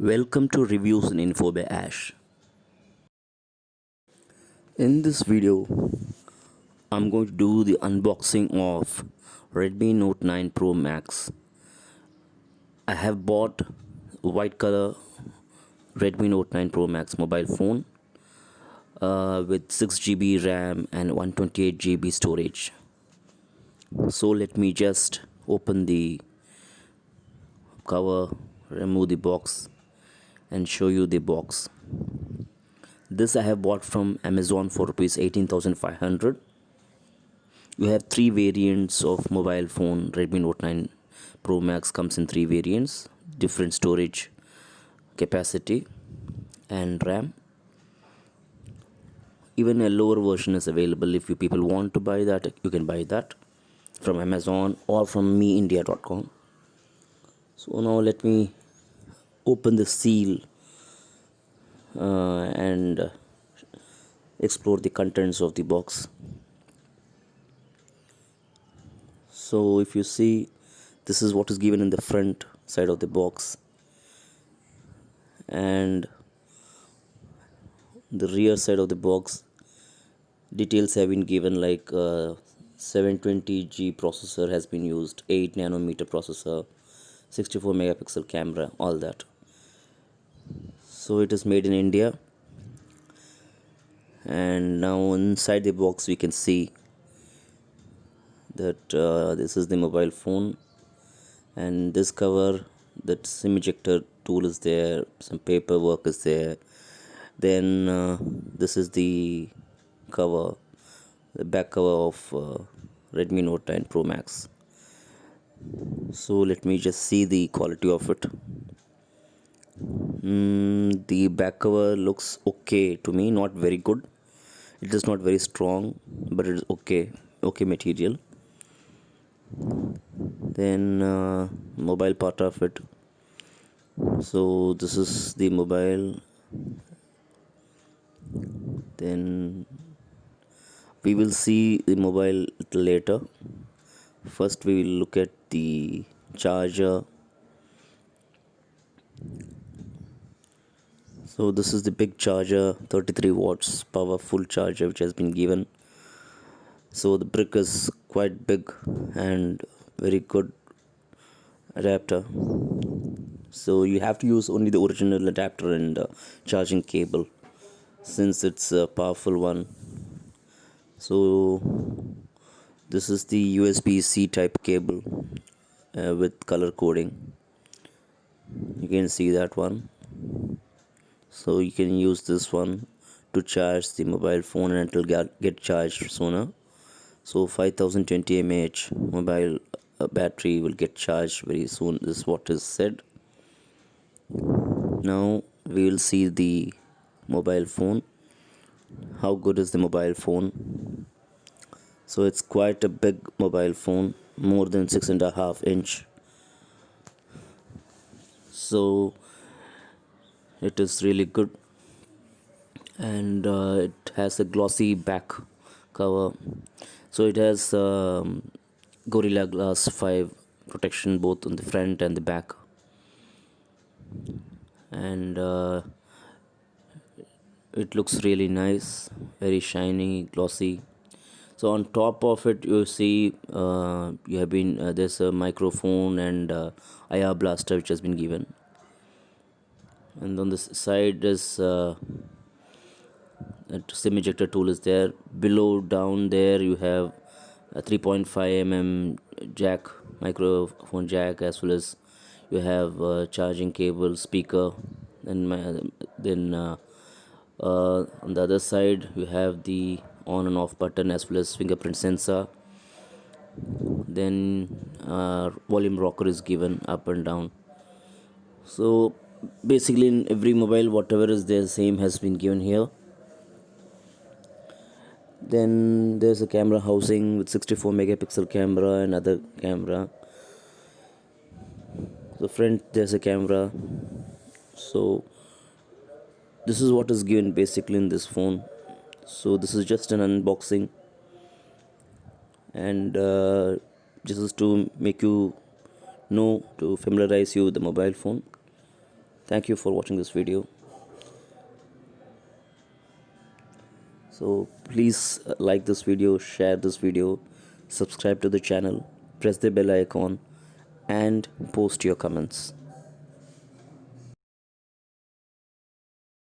Welcome to Reviews and Info by Ash. In this video, I'm going to do the unboxing of Redmi Note 9 Pro Max. I have bought white color Redmi Note 9 Pro Max mobile phone with 6 GB RAM and 128 GB storage. So let me just open the cover, remove the box and show you the box. This I have bought from Amazon for rupees 18,500. You have three variants of mobile phone. Redmi Note 9 Pro Max comes in three variants, different storage capacity and RAM. Even a lower version is available. If you people want to buy that, you can buy that from Amazon or from meindia.com. So now let me open the seal and explore the contents of the box. So if you see, this is what is given in the front side of the box, and the rear side of the box details have been given, like 720G processor has been used, 8 nanometer processor, 64 megapixel camera, all that. So it is made in India. And now inside the box we can see that this is the mobile phone, and this cover, that SIM ejector tool is there, some paperwork is there. Then this is the cover, the back cover of Redmi Note 9 Pro Max. So let me just see the quality of it. The back cover looks okay to me, not very good. It is not very strong, but it is okay material. Then mobile part of it. So this is the mobile. Then we will see the mobile later. First we will look at the charger. So this is the big charger, 33 watts powerful charger which has been given. So the brick is quite big and very good adapter. So you have to use only the original adapter and charging cable, since it's a powerful one. So this is the USB-C type cable with color coding. You can see that one. So you can use this one to charge the mobile phone and it will get charged sooner. So 5020 mAh mobile battery will get charged very soon. This is what is said. Now we will see the mobile phone. How good is the mobile phone? So it's quite a big mobile phone, more than 6.5 inch. So it is really good, and it has a glossy back cover. So it has Gorilla Glass 5 protection both on the front and the back, and it looks really nice, very shiny, glossy. So on top of it you see you have been there's a microphone and IR blaster which has been given, and on this side is a SIM ejector tool is there. Below down there you have a 3.5 mm jack, microphone jack, as well as you have charging cable, speaker. Then on the other side you have the on and off button as well as fingerprint sensor. Then volume rocker is given up and down. So basically in every mobile whatever is there, same has been given here. Then there's a camera housing with 64 megapixel camera and other camera. So front there's a camera. So this is what is given basically in this phone. So this is just an unboxing, and just to make you know, to familiarize you with the mobile phone. Thank you for watching this video. So please like this video, share this video, subscribe to the channel, press the bell icon, and post your comments.